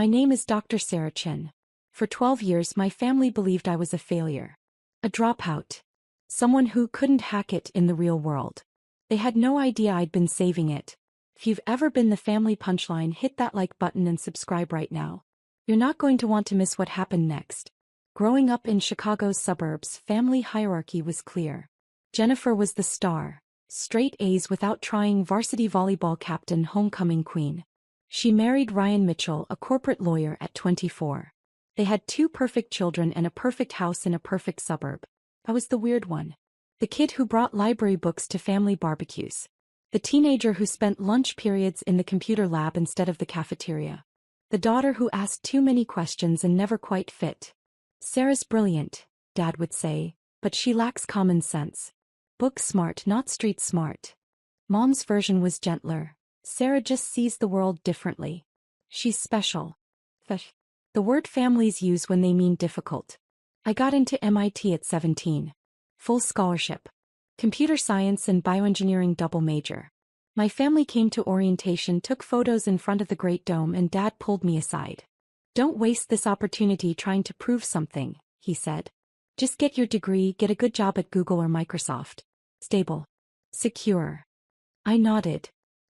My name is Dr. Sarah Chin. For 12 years my family believed I was a failure. A dropout. Someone who couldn't hack it in the real world. They had no idea I'd been saving it. If you've ever been the family punchline, hit that like button and subscribe right now. You're not going to want to miss what happened next. Growing up in Chicago's suburbs, family hierarchy was clear. Jennifer was the star. Straight A's without trying, varsity volleyball captain, homecoming queen. She married Ryan Mitchell, a corporate lawyer, at 24. They had 2 perfect children and a perfect house in a perfect suburb. I was the weird one. The kid who brought library books to family barbecues. The teenager who spent lunch periods in the computer lab instead of the cafeteria. The daughter who asked too many questions and never quite fit. Sarah's brilliant, Dad would say, but she lacks common sense. Book smart, not street smart. Mom's version was gentler. Sarah just sees the world differently. She's special. The word families use when they mean difficult. I got into MIT at 17. Full scholarship. Computer science and bioengineering double major. My family came to orientation, took photos in front of the Great Dome, and Dad pulled me aside. Don't waste this opportunity trying to prove something, he said. Just get your degree, get a good job at Google or Microsoft. Stable. Secure. I nodded.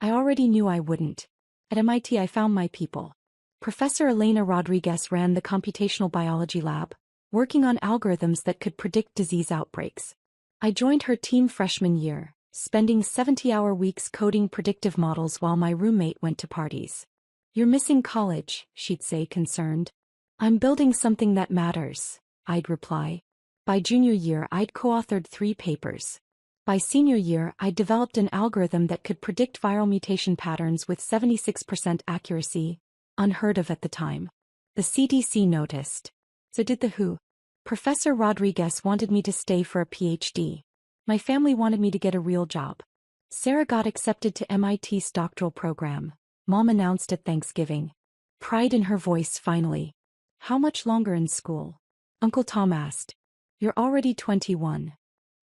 I already knew I wouldn't. At MIT I found my people. Professor Elena Rodriguez ran the computational biology lab, working on algorithms that could predict disease outbreaks. I joined her team freshman year, spending 70-hour weeks coding predictive models while my roommate went to parties. You're missing college, she'd say, concerned. I'm building something that matters, I'd reply. By junior year I'd co-authored 3 papers. By senior year I'd developed an algorithm that could predict viral mutation patterns with 76% accuracy, unheard of at the time. The CDC noticed. So did the WHO. Professor Rodriguez wanted me to stay for a PhD. My family wanted me to get a real job. Sarah got accepted to MIT's doctoral program, Mom announced at Thanksgiving. Pride in her voice finally. How much longer in school? Uncle Tom asked. You're already 21.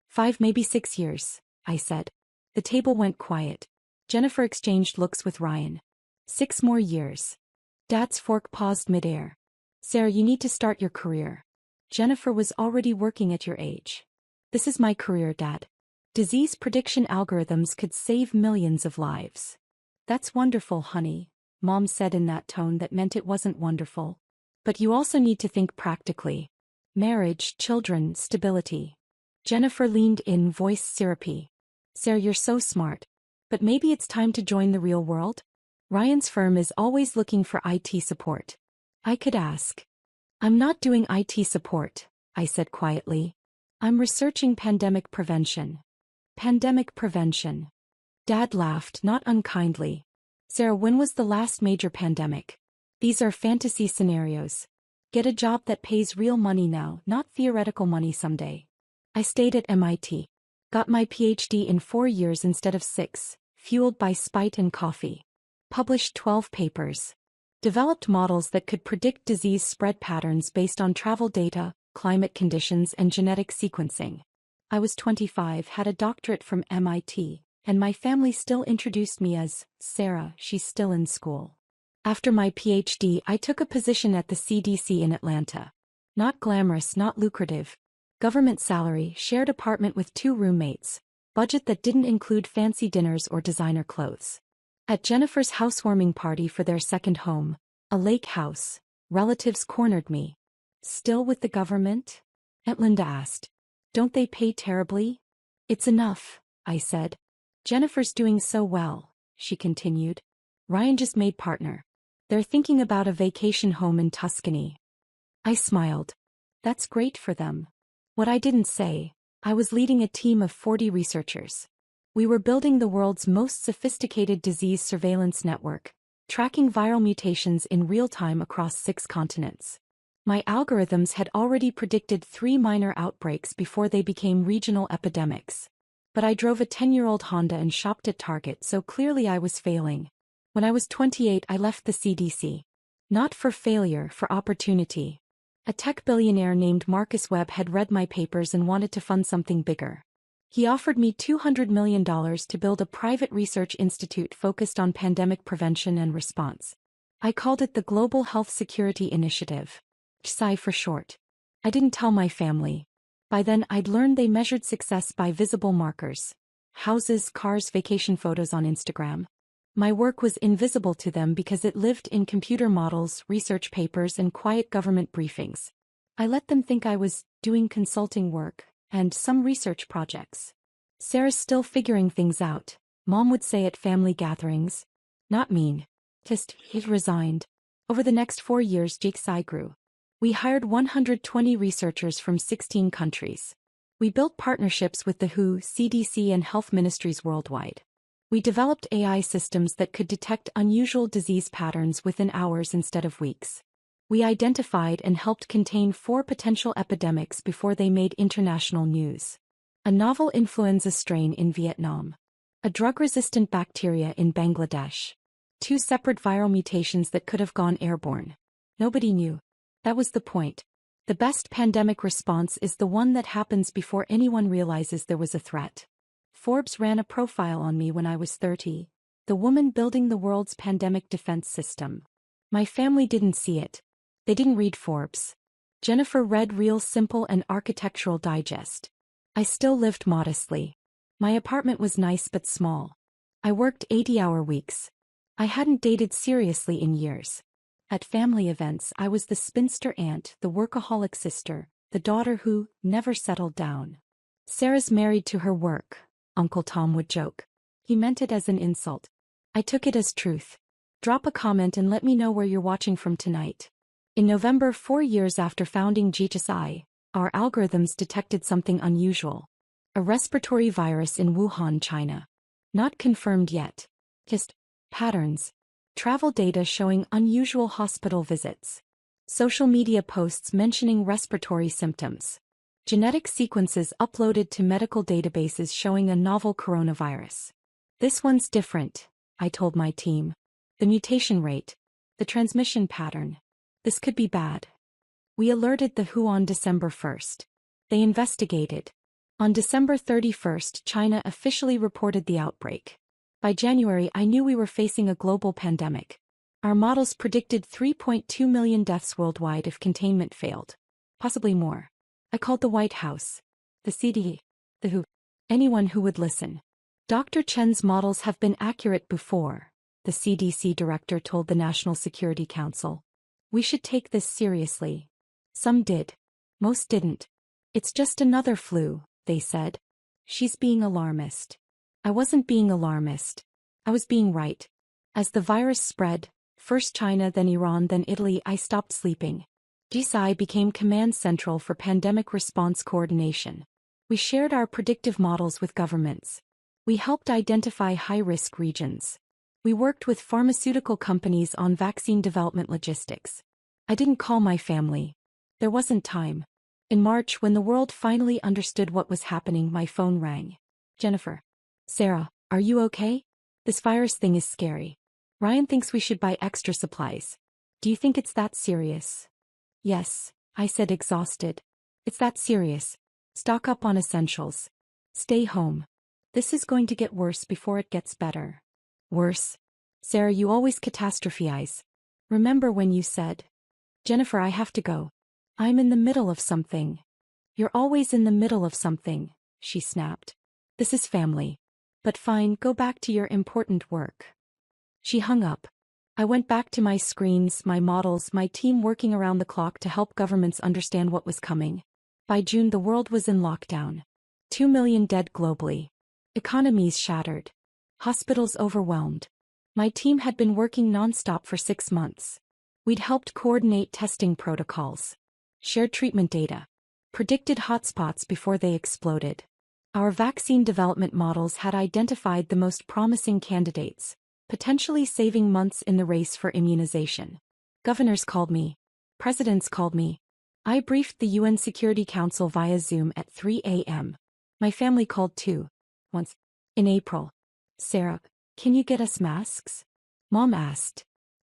5, maybe 6 years, I said. The table went quiet. Jennifer exchanged looks with Ryan. 6 more years. Dad's fork paused midair. Sarah, you need to start your career. Jennifer was already working at your age. This is my career, Dad. Disease prediction algorithms could save millions of lives. That's wonderful, honey, Mom said in that tone that meant it wasn't wonderful. But you also need to think practically. Marriage, children, stability. Jennifer leaned in, voice syrupy. Sarah, you're so smart. But maybe it's time to join the real world? Ryan's firm is always looking for IT support. I could ask. I'm not doing IT support, I said quietly. I'm researching pandemic prevention. Pandemic prevention. Dad laughed, not unkindly. Sarah, when was the last major pandemic? These are fantasy scenarios. Get a job that pays real money now, not theoretical money someday. I stayed at MIT. Got my PhD in 4 years instead of 6, fueled by spite and coffee. Published 12 papers. Developed models that could predict disease spread patterns based on travel data, climate conditions, and genetic sequencing. I was 25, had a doctorate from MIT, and my family still introduced me as Sarah. She's still in school. After my PhD, I took a position at the CDC in Atlanta. Not glamorous, not lucrative. Government salary, shared apartment with 2 roommates. Budget that didn't include fancy dinners or designer clothes. At Jennifer's housewarming party for their second home, a lake house, relatives cornered me. Still with the government? Aunt Linda asked. Don't they pay terribly? It's enough, I said. Jennifer's doing so well, she continued. Ryan just made partner. They're thinking about a vacation home in Tuscany. I smiled. That's great for them. What I didn't say, I was leading a team of 40 researchers. We were building the world's most sophisticated disease surveillance network, tracking viral mutations in real time across 6 continents. My algorithms had already predicted 3 minor outbreaks before they became regional epidemics. But I drove a 10-year-old Honda and shopped at Target, so clearly I was failing. When I was 28, I left the CDC. Not for failure, for opportunity. A tech billionaire named Marcus Webb had read my papers and wanted to fund something bigger. He offered me $200 million to build a private research institute focused on pandemic prevention and response. I called it the Global Health Security Initiative. GSI for short. I didn't tell my family. By then I'd learned they measured success by visible markers. Houses, cars, vacation photos on Instagram. My work was invisible to them because it lived in computer models, research papers, and quiet government briefings. I let them think I was doing consulting work and some research projects. Sarah's still figuring things out, Mom would say at family gatherings. Not mean. Just, he resigned. Over the next 4 years, GSI grew. We hired 120 researchers from 16 countries. We built partnerships with the WHO, CDC, and health ministries worldwide. We developed AI systems that could detect unusual disease patterns within hours instead of weeks. We identified and helped contain 4 potential epidemics before they made international news. A novel influenza strain in Vietnam. A drug-resistant bacteria in Bangladesh. 2 separate viral mutations that could have gone airborne. Nobody knew. That was the point. The best pandemic response is the one that happens before anyone realizes there was a threat. Forbes ran a profile on me when I was 30. The woman building the world's pandemic defense system. My family didn't see it. They didn't read Forbes. Jennifer read Real Simple and Architectural Digest. I still lived modestly. My apartment was nice but small. I worked 80-hour weeks. I hadn't dated seriously in years. At family events, I was the spinster aunt, the workaholic sister, the daughter who never settled down. Sarah's married to her work, Uncle Tom would joke. He meant it as an insult. I took it as truth. Drop a comment and let me know where you're watching from tonight. In November, 4 years after founding GSI, our algorithms detected something unusual. A respiratory virus in Wuhan, China. Not confirmed yet. Just patterns. Travel data showing unusual hospital visits. Social media posts mentioning respiratory symptoms. Genetic sequences uploaded to medical databases showing a novel coronavirus. This one's different, I told my team. The mutation rate. The transmission pattern. This could be bad. We alerted the WHO on December 1st. They investigated. On December 31st, China officially reported the outbreak. By January, I knew we were facing a global pandemic. Our models predicted 3.2 million deaths worldwide if containment failed. Possibly more. I called the White House, the CDC, the WHO, anyone who would listen. Dr. Chen's models have been accurate before, the CDC director told the National Security Council. We should take this seriously. Some did. Most didn't. It's just another flu, they said. She's being alarmist. I wasn't being alarmist. I was being right. As the virus spread, first China, then Iran, then Italy, I stopped sleeping. GSI became command central for pandemic response coordination. We shared our predictive models with governments. We helped identify high-risk regions. We worked with pharmaceutical companies on vaccine development logistics. I didn't call my family. There wasn't time. In March, when the world finally understood what was happening, my phone rang. Jennifer. Sarah, are you okay? This virus thing is scary. Ryan thinks we should buy extra supplies. Do you think it's that serious? Yes, I said, exhausted. It's that serious. Stock up on essentials. Stay home. This is going to get worse before it gets better. Worse? Sarah, you always catastrophize. Remember when you said, Jennifer, I have to go. I'm in the middle of something. You're always in the middle of something, she snapped. This is family. But fine, go back to your important work. She hung up. I went back to my screens, my models, my team working around the clock to help governments understand what was coming. By June, the world was in lockdown. 2 million dead globally. Economies shattered. Hospitals overwhelmed. My team had been working nonstop for 6 months. We'd helped coordinate testing protocols. Shared treatment data. Predicted hotspots before they exploded. Our vaccine development models had identified the most promising candidates, potentially saving months in the race for immunization. Governors called me. Presidents called me. I briefed the UN Security Council via Zoom at 3 a.m. My family called too. Once. In April. Sarah, can you get us masks? Mom asked.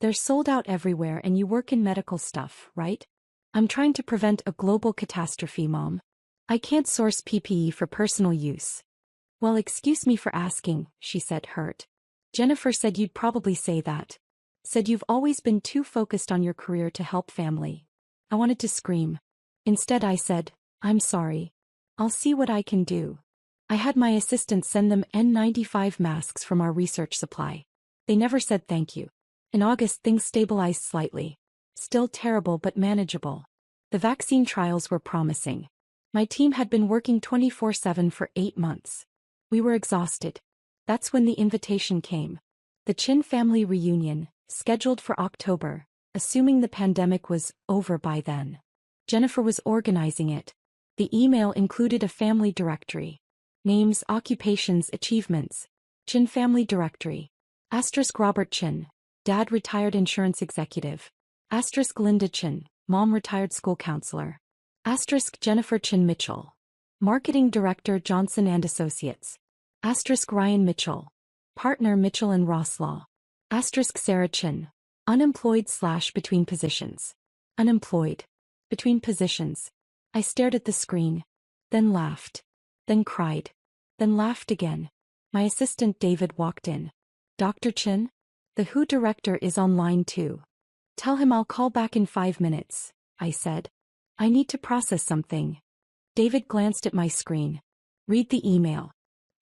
They're sold out everywhere and you work in medical stuff, right? I'm trying to prevent a global catastrophe, Mom. I can't source PPE for personal use. Well, excuse me for asking, she said, hurt. Jennifer said you'd probably say that. Said you've always been too focused on your career to help family. I wanted to scream. Instead I said, I'm sorry. I'll see what I can do. I had my assistant send them N95 masks from our research supply. They never said thank you. In August things stabilized slightly. Still terrible but manageable. The vaccine trials were promising. My team had been working 24/7 for 8 months. We were exhausted. That's when the invitation came. The Chin family reunion, scheduled for October, assuming the pandemic was over by then. Jennifer was organizing it. The email included a family directory. Names, occupations, achievements. Chin family directory. Asterisk Robert Chin, dad retired insurance executive. Asterisk Linda Chin, mom retired school counselor. Asterisk Jennifer Chin Mitchell, marketing director Johnson and Associates. Asterisk Ryan Mitchell, partner Mitchell and Ross Law. Asterisk Sarah Chin, unemployed / between positions. Unemployed. Between positions. I stared at the screen, then laughed, then cried, then laughed again. My assistant David walked in. Dr. Chin? The WHO director is online too. Tell him I'll call back in 5 minutes, I said. I need to process something. David glanced at my screen. Read the email.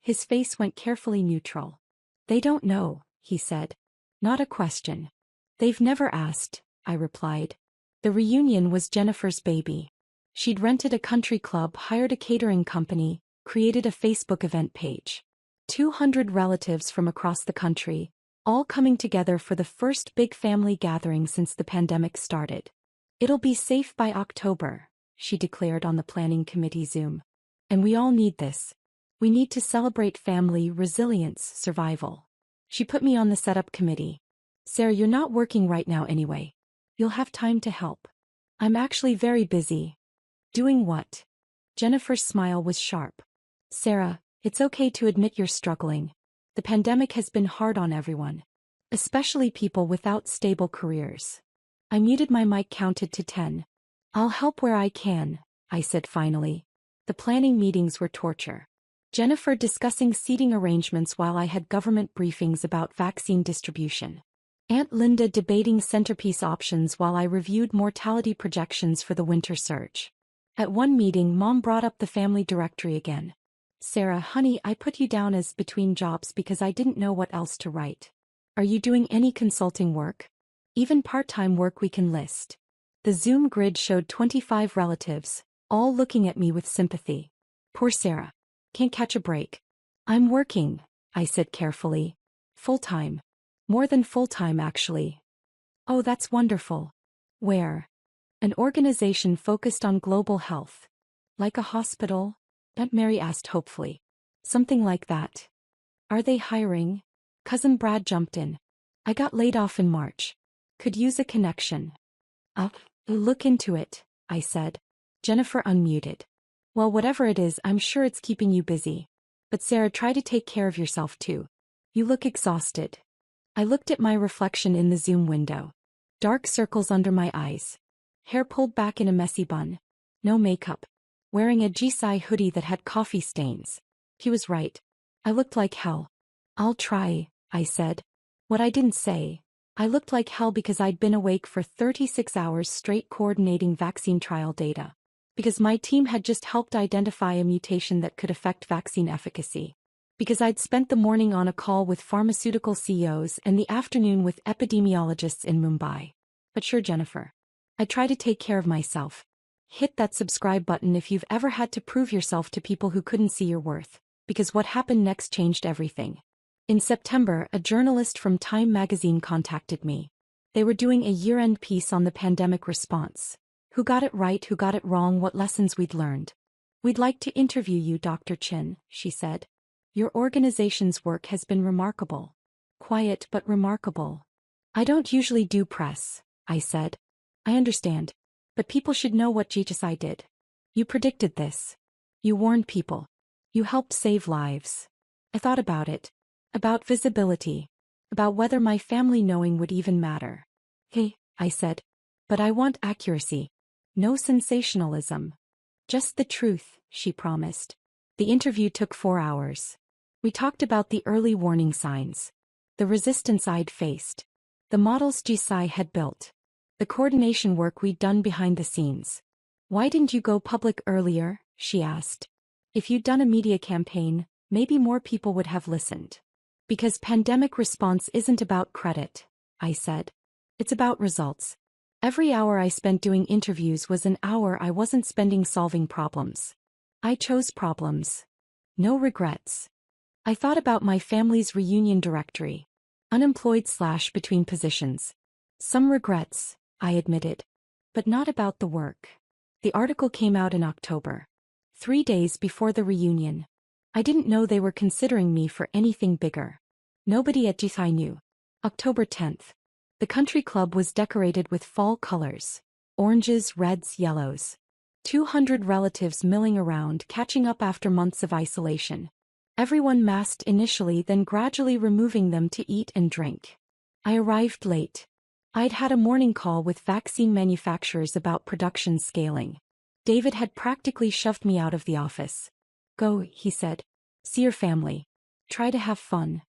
His face went carefully neutral. They don't know, he said. Not a question. They've never asked, I replied. The reunion was Jennifer's baby. She'd rented a country club, hired a catering company, created a Facebook event page. 200 relatives from across the country, all coming together for the first big family gathering since the pandemic started. It'll be safe by October, she declared on the planning committee Zoom. And we all need this. We need to celebrate family, resilience, survival. She put me on the setup committee. Sarah, you're not working right now anyway. You'll have time to help. I'm actually very busy. Doing what? Jennifer's smile was sharp. Sarah, it's okay to admit you're struggling. The pandemic has been hard on everyone. Especially people without stable careers. I muted my mic, counted to 10. I'll help where I can, I said finally. The planning meetings were torture. Jennifer discussing seating arrangements while I had government briefings about vaccine distribution. Aunt Linda debating centerpiece options while I reviewed mortality projections for the winter surge. At one meeting, Mom brought up the family directory again. Sarah, honey, I put you down as between jobs because I didn't know what else to write. Are you doing any consulting work? Even part-time work we can list. The Zoom grid showed 25 relatives, all looking at me with sympathy. Poor Sarah. Can't catch a break. I'm working, I said carefully. Full-time. More than full-time, actually. Oh, that's wonderful. Where? An organization focused on global health. Like a hospital? Aunt Mary asked hopefully. Something like that. Are they hiring? Cousin Brad jumped in. I got laid off in March. Could use a connection. I'll look into it, I said. Jennifer unmuted. Well, whatever it is, I'm sure it's keeping you busy. But Sarah, try to take care of yourself too. You look exhausted. I looked at my reflection in the Zoom window. Dark circles under my eyes. Hair pulled back in a messy bun. No makeup. Wearing a Jisai hoodie that had coffee stains. He was right. I looked like hell. I'll try, I said. What I didn't say. I looked like hell because I'd been awake for 36 hours straight coordinating vaccine trial data. Because my team had just helped identify a mutation that could affect vaccine efficacy. Because I'd spent the morning on a call with pharmaceutical CEOs and the afternoon with epidemiologists in Mumbai. But sure, Jennifer. I try to take care of myself. Hit that subscribe button if you've ever had to prove yourself to people who couldn't see your worth. Because what happened next changed everything. In September, a journalist from Time magazine contacted me. They were doing a year-end piece on the pandemic response. Who got it right, who got it wrong, what lessons we'd learned. We'd like to interview you, Dr. Chin, she said. Your organization's work has been remarkable. Quiet but remarkable. I don't usually do press, I said. I understand. But people should know what GHSI did. You predicted this. You warned people. You helped save lives. I thought about it. About visibility. About whether my family knowing would even matter. Hey, I said. But I want accuracy. No sensationalism. Just the truth, she promised. The interview took 4 hours. We talked about the early warning signs. The resistance I'd faced. The models Jisai had built. The coordination work we'd done behind the scenes. Why didn't you go public earlier? She asked. If you'd done a media campaign, maybe more people would have listened. Because pandemic response isn't about credit, I said. It's about results. Every hour I spent doing interviews was an hour I wasn't spending solving problems. I chose problems. No regrets. I thought about my family's reunion directory. Unemployed/between positions. Some regrets, I admitted. But not about the work. The article came out in October. 3 days before the reunion. I didn't know they were considering me for anything bigger. Nobody at Jisai knew. October 10th. The country club was decorated with fall colors. Oranges, reds, yellows. 200 relatives milling around, catching up after months of isolation. Everyone masked initially, then gradually removing them to eat and drink. I arrived late. I'd had a morning call with vaccine manufacturers about production scaling. David had practically shoved me out of the office. Go, he said. See your family. Try to have fun.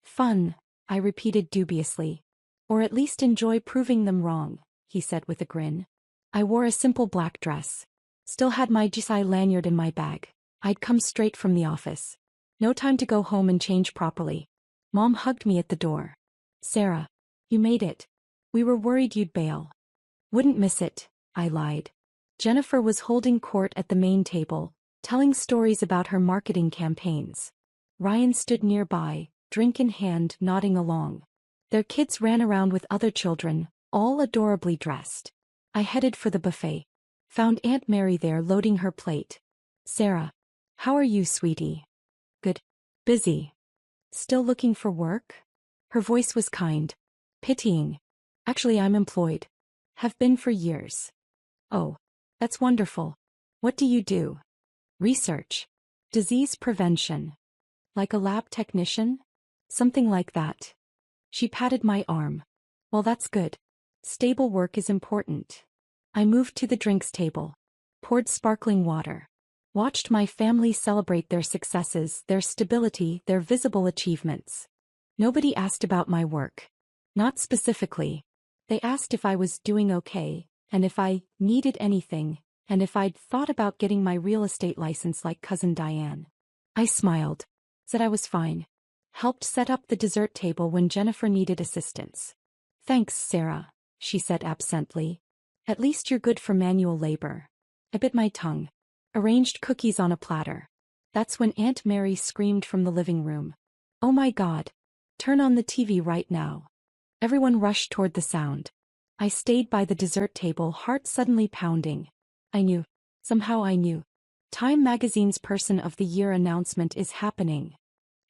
Fun, I repeated dubiously. Or at least enjoy proving them wrong, he said with a grin. I wore a simple black dress. Still had my Jisai lanyard in my bag. I'd come straight from the office. No time to go home and change properly. Mom hugged me at the door. Sarah, you made it. We were worried you'd bail. Wouldn't miss it, I lied. Jennifer was holding court at the main table, telling stories about her marketing campaigns. Ryan stood nearby, drink in hand, nodding along. Their kids ran around with other children, all adorably dressed. I headed for the buffet. Found Aunt Mary there loading her plate. Sarah, how are you, sweetie? Good. Busy. Still looking for work? Her voice was kind. Pitying. Actually, I'm employed. Have been for years. Oh, that's wonderful. What do you do? Research. Disease prevention. Like a lab technician? Something like that. She patted my arm. Well, that's good. Stable work is important. I moved to the drinks table. Poured sparkling water. Watched my family celebrate their successes, their stability, their visible achievements. Nobody asked about my work. Not specifically. They asked if I was doing okay, and if I needed anything, and if I'd thought about getting my real estate license like Cousin Diane. I smiled. Said I was fine. Helped set up the dessert table when Jennifer needed assistance. Thanks, Sarah, she said absently. At least you're good for manual labor. I bit my tongue. Arranged cookies on a platter. That's when Aunt Mary screamed from the living room. Oh my God. Turn on the TV right now. Everyone rushed toward the sound. I stayed by the dessert table, heart suddenly pounding. I knew. Somehow I knew. Time magazine's Person of the Year announcement is happening.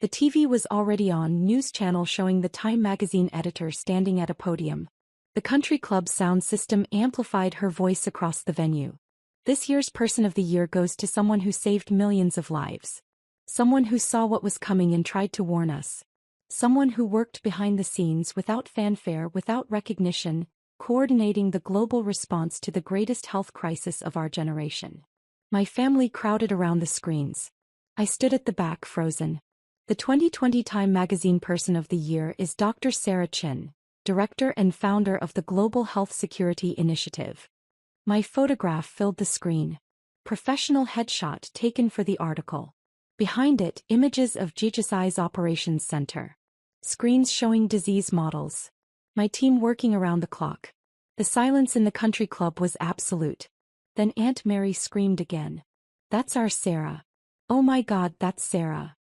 The TV was already on, news channel showing the Time magazine editor standing at a podium. The country club sound system amplified her voice across the venue. This year's Person of the Year goes to someone who saved millions of lives. Someone who saw what was coming and tried to warn us. Someone who worked behind the scenes without fanfare, without recognition, coordinating the global response to the greatest health crisis of our generation. My family crowded around the screens. I stood at the back, frozen. The 2020 Time magazine Person of the Year is Dr. Sarah Chin, director and founder of the Global Health Security Initiative. My photograph filled the screen. Professional headshot taken for the article. Behind it, images of GHSI's operations center. Screens showing disease models. My team working around the clock. The silence in the country club was absolute. Then Aunt Mary screamed again. That's our Sarah. Oh my God, that's Sarah.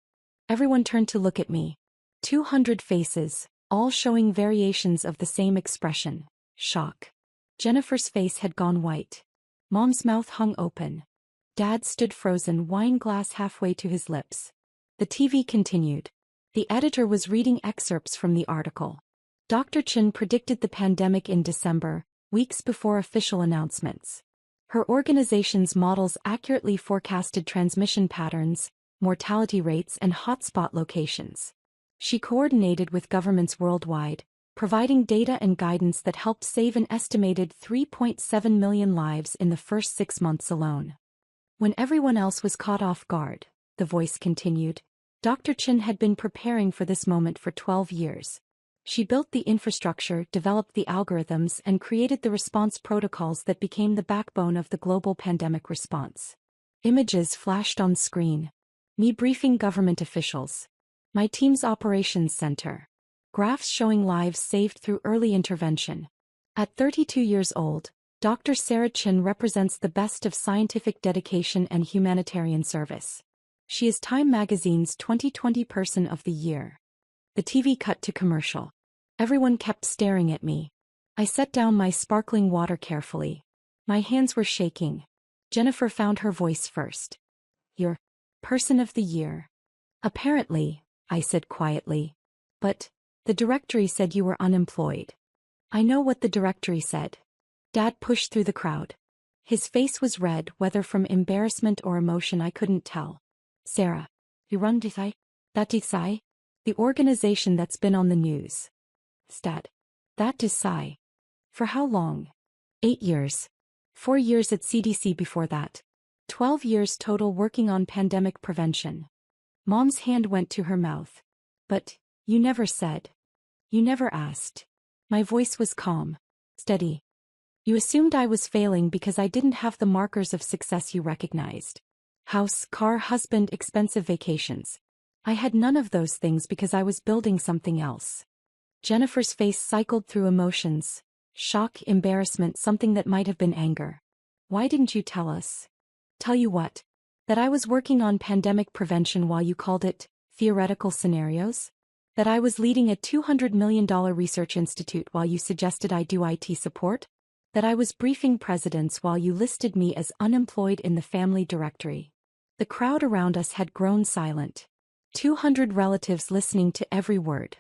Everyone turned to look at me. 200 faces, all showing variations of the same expression. Shock. Jennifer's face had gone white. Mom's mouth hung open. Dad stood frozen, wine glass halfway to his lips. The TV continued. The editor was reading excerpts from the article. Dr. Chin predicted the pandemic in December, weeks before official announcements. Her organization's models accurately forecasted transmission patterns, mortality rates, and hotspot locations. She coordinated with governments worldwide, providing data and guidance that helped save an estimated 3.7 million lives in the first 6 months alone. When everyone else was caught off guard, the voice continued, Dr. Chin had been preparing for this moment for 12 years. She built the infrastructure, developed the algorithms, and created the response protocols that became the backbone of the global pandemic response. Images flashed on screen. Me briefing government officials. My team's operations center. Graphs showing lives saved through early intervention. At 32 years old, Dr. Sarah Chin represents the best of scientific dedication and humanitarian service. She is Time Magazine's 2020 Person of the Year. The TV cut to commercial. Everyone kept staring at me. I set down my sparkling water carefully. My hands were shaking. Jennifer found her voice first. You're Person of the Year. Apparently, I said quietly. But the directory said you were unemployed. I know what the directory said. Dad pushed through the crowd. His face was red, whether from embarrassment or emotion I couldn't tell. Sarah, you run Desai? That Desai? The organization that's been on the news. Stat. That Desai. For how long? 8 years. 4 years at CDC before that. 12 years total working on pandemic prevention. Mom's hand went to her mouth. But you never said. You never asked. My voice was calm. Steady. You assumed I was failing because I didn't have the markers of success you recognized. House, car, husband, expensive vacations. I had none of those things because I was building something else. Jennifer's face cycled through emotions. Shock, embarrassment, something that might have been anger. Why didn't you tell us? Tell you what? That I was working on pandemic prevention while you called it theoretical scenarios? That I was leading a $200 million research institute while you suggested I do IT support? That I was briefing presidents while you listed me as unemployed in the family directory? The crowd around us had grown silent. 200 relatives listening to every word.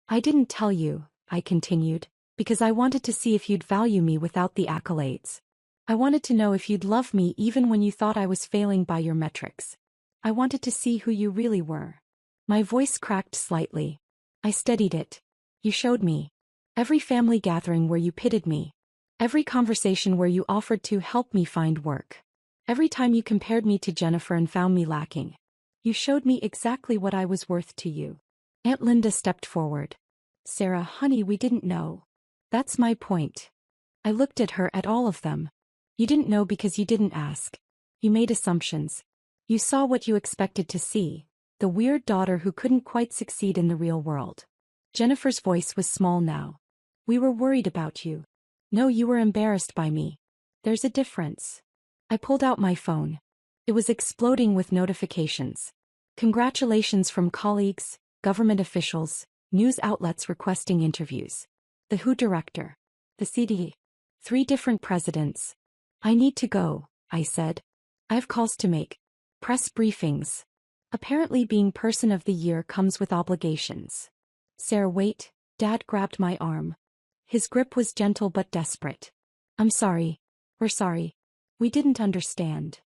I didn't tell you, I continued, because I wanted to see if you'd value me without the accolades. I wanted to know if you'd love me even when you thought I was failing by your metrics. I wanted to see who you really were. My voice cracked slightly. I steadied it. You showed me. Every family gathering where you pitted me. Every conversation where you offered to help me find work. Every time you compared me to Jennifer and found me lacking. You showed me exactly what I was worth to you. Aunt Linda stepped forward. Sarah, honey, we didn't know. That's my point. I looked at her, at all of them. You didn't know because you didn't ask. You made assumptions. You saw what you expected to see. The weird daughter who couldn't quite succeed in the real world. Jennifer's voice was small now. We were worried about you. No, you were embarrassed by me. There's a difference. I pulled out my phone. It was exploding with notifications. Congratulations from colleagues, government officials, news outlets requesting interviews. The WHO director. The CDE. 3 different presidents. I need to go, I said. I have calls to make. Press briefings. Apparently being Person of the Year comes with obligations. Sarah, wait. Dad grabbed my arm. His grip was gentle but desperate. I'm sorry. We're sorry. We didn't understand.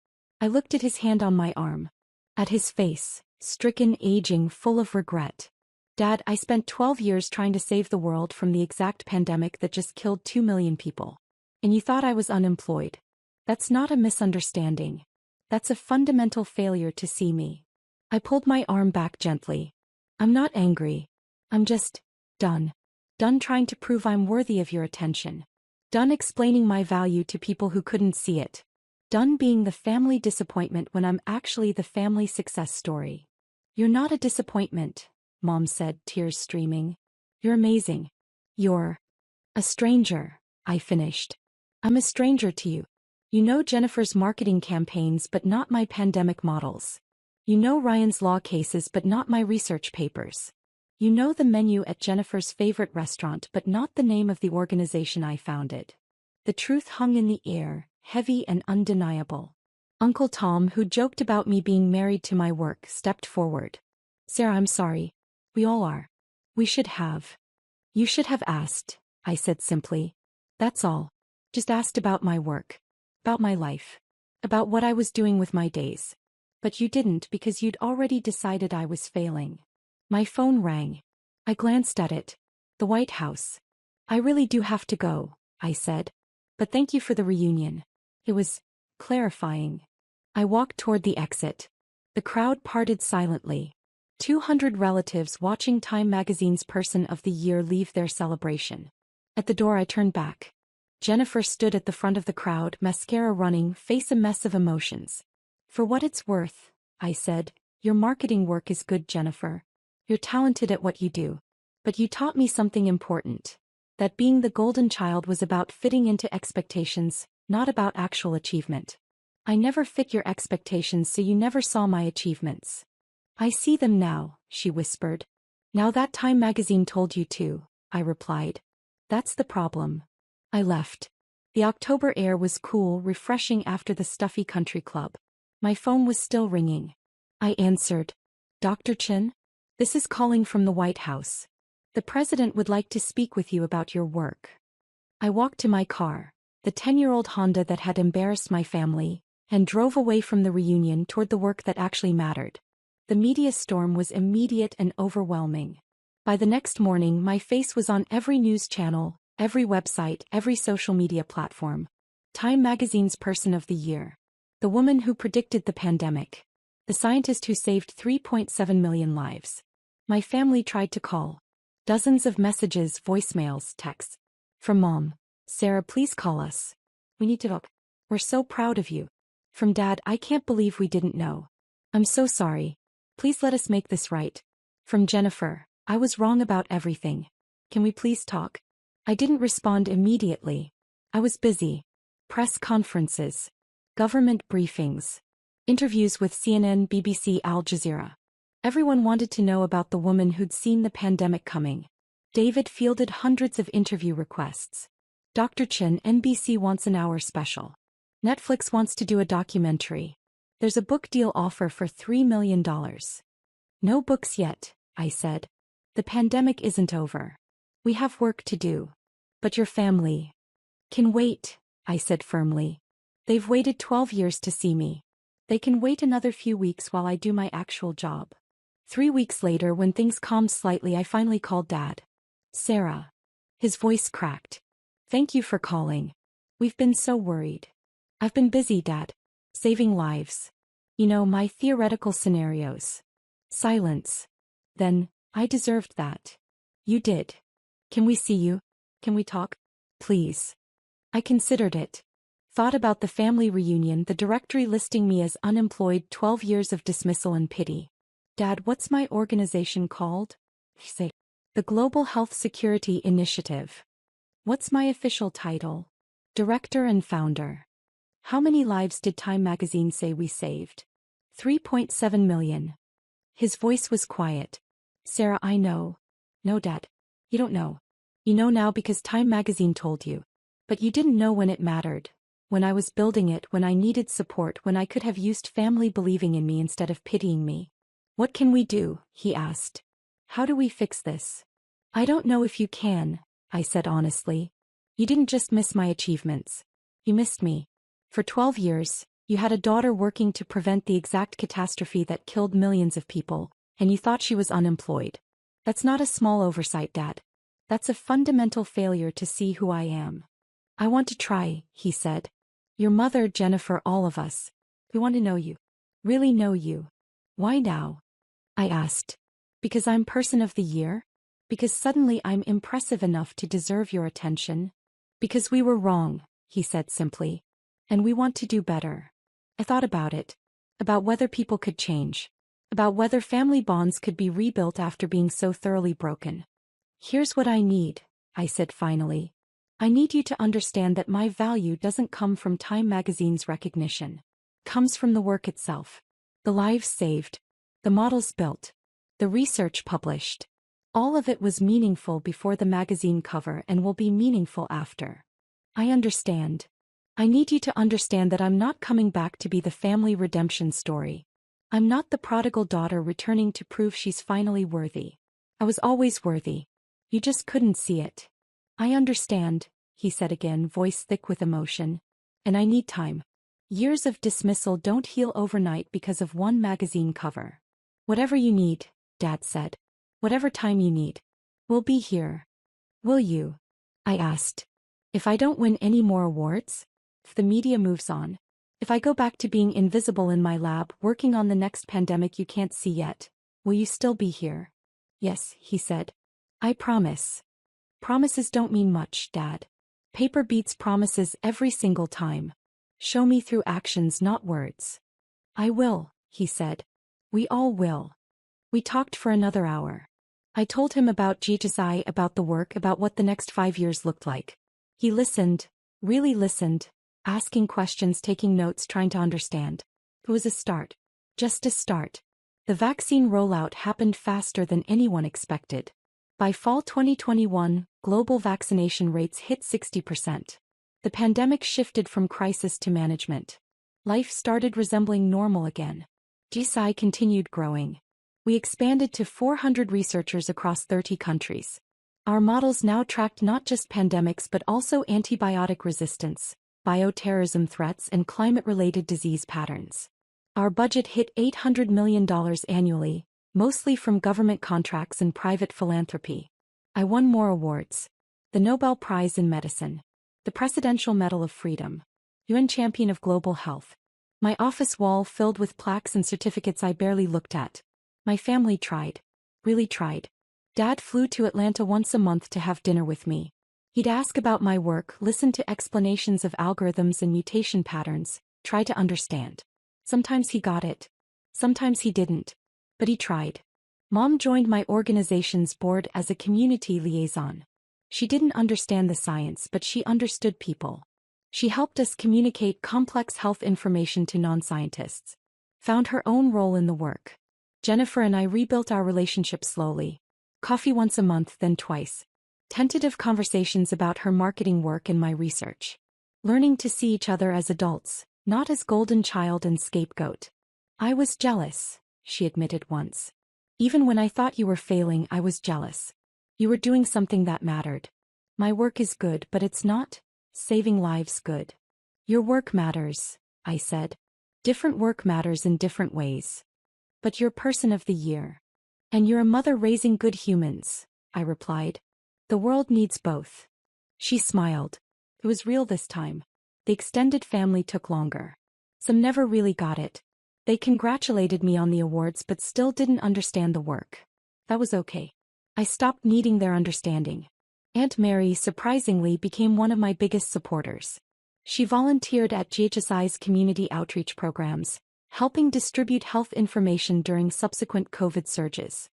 I looked at his hand on my arm. At his face, stricken, aging, full of regret. Dad, I spent 12 years trying to save the world from the exact pandemic that just killed 2 million people. And you thought I was unemployed. That's not a misunderstanding. That's a fundamental failure to see me. I pulled my arm back gently. I'm not angry. I'm just done. Done trying to prove I'm worthy of your attention. Done explaining my value to people who couldn't see it. Done being the family disappointment when I'm actually the family success story. You're not a disappointment, Mom said, tears streaming. You're amazing. You're a stranger, I finished. I'm a stranger to you. You know Jennifer's marketing campaigns but not my pandemic models. You know Ryan's law cases but not my research papers. You know the menu at Jennifer's favorite restaurant but not the name of the organization I founded. The truth hung in the air, heavy and undeniable. Uncle Tom, who joked about me being married to my work, stepped forward. Sarah, I'm sorry. We all are. We should have. You should have asked, I said simply. That's all. Just asked about my work. About my life. About what I was doing with my days. But you didn't because you'd already decided I was failing. My phone rang. I glanced at it. The White House. I really do have to go, I said. But thank you for the reunion. It was clarifying. I walked toward the exit. The crowd parted silently. 200 relatives watching Time magazine's Person of the Year leave their celebration. At the door I turned back. Jennifer stood at the front of the crowd, mascara running, face a mess of emotions. For what it's worth, I said, your marketing work is good, Jennifer. You're talented at what you do. But you taught me something important. That being the golden child was about fitting into expectations, not about actual achievement. I never fit your expectations, so you never saw my achievements. I see them now, she whispered. Now that Time magazine told you to, I replied. That's the problem. I left. The October air was cool, refreshing after the stuffy country club. My phone was still ringing. I answered. Dr. Chen? This is calling from the White House. The president would like to speak with you about your work. I walked to my car, the 10-year-old Honda that had embarrassed my family, and drove away from the reunion toward the work that actually mattered. The media storm was immediate and overwhelming. By the next morning, my face was on every news channel, every website, every social media platform. Time magazine's Person of the Year. The woman who predicted the pandemic. The scientist who saved 3.7 million lives. My family tried to call. Dozens of messages, voicemails, texts. From Mom. Sarah, please call us. We need to talk. We're so proud of you. From Dad, I can't believe we didn't know. I'm so sorry. Please let us make this right. From Jennifer, I was wrong about everything. Can we please talk? I didn't respond immediately. I was busy. Press conferences. Government briefings. Interviews with CNN, BBC, Al Jazeera. Everyone wanted to know about the woman who'd seen the pandemic coming. David fielded hundreds of interview requests. Dr. Chen, NBC wants an hour special. Netflix wants to do a documentary. There's a book deal offer for $3 million. No books yet, I said. The pandemic isn't over. We have work to do. But your family can wait, I said firmly. They've waited 12 years to see me. They can wait another few weeks while I do my actual job. 3 weeks later, when things calmed slightly, I finally called Dad. Sarah. His voice cracked. Thank you for calling. We've been so worried. I've been busy, Dad. Saving lives. You know, my theoretical scenarios. Silence. Then, I deserved that. You did. Can we see you? Can we talk? Please. I considered it. Thought about the family reunion, the directory listing me as unemployed, 12 years of dismissal and pity. Dad, what's my organization called? Say. The Global Health Security Initiative. What's my official title? Director and founder. How many lives did Time magazine say we saved? 3.7 million. His voice was quiet. Sarah, I know. No, Dad. You don't know. You know now because Time magazine told you. But you didn't know when it mattered. When I was building it, when I needed support, when I could have used family believing in me instead of pitying me. What can we do? He asked. How do we fix this? I don't know if you can, I said honestly. You didn't just miss my achievements. You missed me. For 12 years, you had a daughter working to prevent the exact catastrophe that killed millions of people, and you thought she was unemployed. That's not a small oversight, Dad. That's a fundamental failure to see who I am. I want to try, he said. Your mother, Jennifer, all of us. We want to know you. Really know you. Why now? I asked. Because I'm Person of the Year? Because suddenly I'm impressive enough to deserve your attention? Because we were wrong, he said simply. And we want to do better. I thought about it. About whether people could change. About whether family bonds could be rebuilt after being so thoroughly broken. Here's what I need, I said finally. I need you to understand that my value doesn't come from Time magazine's recognition. It comes from the work itself. The lives saved. The models built. The research published. All of it was meaningful before the magazine cover and will be meaningful after. I understand. I need you to understand that I'm not coming back to be the family redemption story. I'm not the prodigal daughter returning to prove she's finally worthy. I was always worthy. You just couldn't see it. I understand, he said again, voice thick with emotion. And I need time. Years of dismissal don't heal overnight because of one magazine cover. Whatever you need, Dad said. Whatever time you need. We'll be here. Will you? I asked. If I don't win any more awards? If the media moves on? If I go back to being invisible in my lab, working on the next pandemic you can't see yet? Will you still be here? Yes, he said. I promise. Promises don't mean much, Dad. Paper beats promises every single time. Show me through actions, not words. I will, he said. We all will. We talked for another hour. I told him about GHSI, about the work, about what the next 5 years looked like. He listened, really listened, asking questions, taking notes, trying to understand. It was a start. Just a start. The vaccine rollout happened faster than anyone expected. By fall 2021, global vaccination rates hit 60%. The pandemic shifted from crisis to management. Life started resembling normal again. GSI continued growing. We expanded to 400 researchers across 30 countries. Our models now tracked not just pandemics but also antibiotic resistance, bioterrorism threats, and climate-related disease patterns. Our budget hit $800 million annually, mostly from government contracts and private philanthropy. I won more awards. The Nobel Prize in Medicine. The Presidential Medal of Freedom. UN Champion of Global Health. My office wall filled with plaques and certificates I barely looked at. My family tried. Really tried. Dad flew to Atlanta once a month to have dinner with me. He'd ask about my work, listen to explanations of algorithms and mutation patterns, try to understand. Sometimes he got it. Sometimes he didn't. But he tried. Mom joined my organization's board as a community liaison. She didn't understand the science, but she understood people. She helped us communicate complex health information to non-scientists. Found her own role in the work. Jennifer and I rebuilt our relationship slowly. Coffee once a month, then twice. Tentative conversations about her marketing work and my research. Learning to see each other as adults, not as golden child and scapegoat. I was jealous, she admitted once. Even when I thought you were failing, I was jealous. You were doing something that mattered. My work is good, but it's not saving lives good. Your work matters, I said. Different work matters in different ways. But you're Person of the Year. And you're a mother raising good humans, I replied. The world needs both. She smiled. It was real this time. The extended family took longer. Some never really got it. They congratulated me on the awards but still didn't understand the work. That was okay. I stopped needing their understanding. Aunt Mary surprisingly became one of my biggest supporters. She volunteered at GHSI's community outreach programs, helping distribute health information during subsequent COVID surges.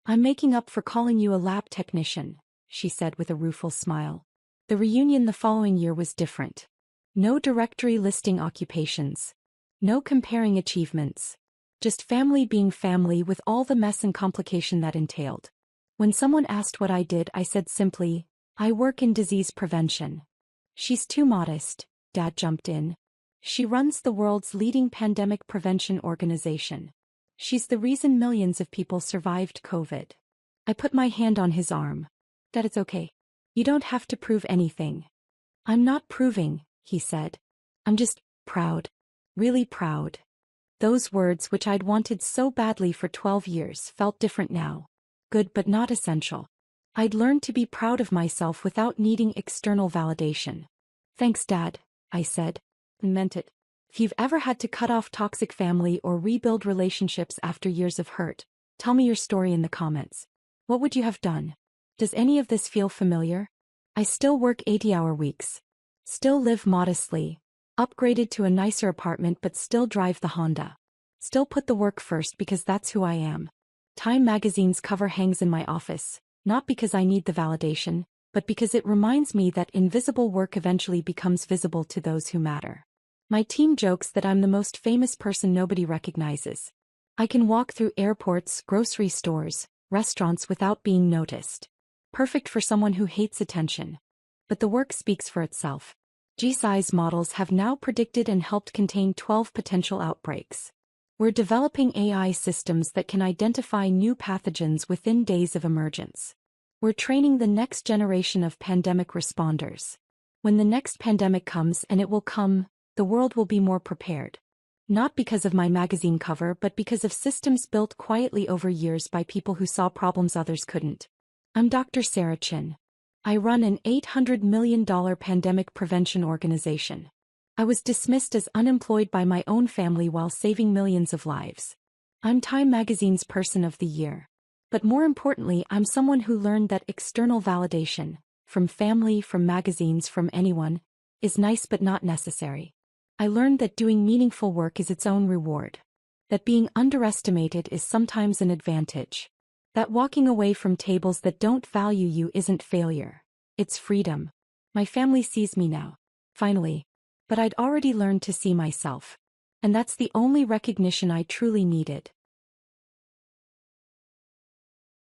I'm making up for calling you a lab technician, she said with a rueful smile. The reunion the following year was different. No directory listing occupations. No comparing achievements. Just family being family with all the mess and complication that entailed. When someone asked what I did, I said simply, I work in disease prevention. She's too modest, Dad jumped in. She runs the world's leading pandemic prevention organization. She's the reason millions of people survived COVID. I put my hand on his arm. Dad, it's okay. You don't have to prove anything. I'm not proving, he said. I'm just proud. Really proud. Those words, which I'd wanted so badly for 12 years, felt different now. Good but not essential. I'd learned to be proud of myself without needing external validation. Thanks, Dad, I said. And meant it. If you've ever had to cut off toxic family or rebuild relationships after years of hurt, tell me your story in the comments. What would you have done? Does any of this feel familiar? I still work 80-hour weeks. Still live modestly. Upgraded to a nicer apartment but still drive the Honda. Still put the work first because that's who I am. Time magazine's cover hangs in my office, not because I need the validation, but because it reminds me that invisible work eventually becomes visible to those who matter. My team jokes that I'm the most famous person nobody recognizes. I can walk through airports, grocery stores, restaurants without being noticed. Perfect for someone who hates attention. But the work speaks for itself. GSI's models have now predicted and helped contain 12 potential outbreaks. We're developing AI systems that can identify new pathogens within days of emergence. We're training the next generation of pandemic responders. When the next pandemic comes, and it will come, the world will be more prepared. Not because of my magazine cover, but because of systems built quietly over years by people who saw problems others couldn't. I'm Dr. Sarah Chin. I run an $800 million pandemic prevention organization. I was dismissed as unemployed by my own family while saving millions of lives. I'm Time Magazine's Person of the Year. But more importantly, I'm someone who learned that external validation, from family, from magazines, from anyone, is nice but not necessary. I learned that doing meaningful work is its own reward. That being underestimated is sometimes an advantage. That walking away from tables that don't value you isn't failure. It's freedom. My family sees me now. Finally. But I'd already learned to see myself. And that's the only recognition I truly needed.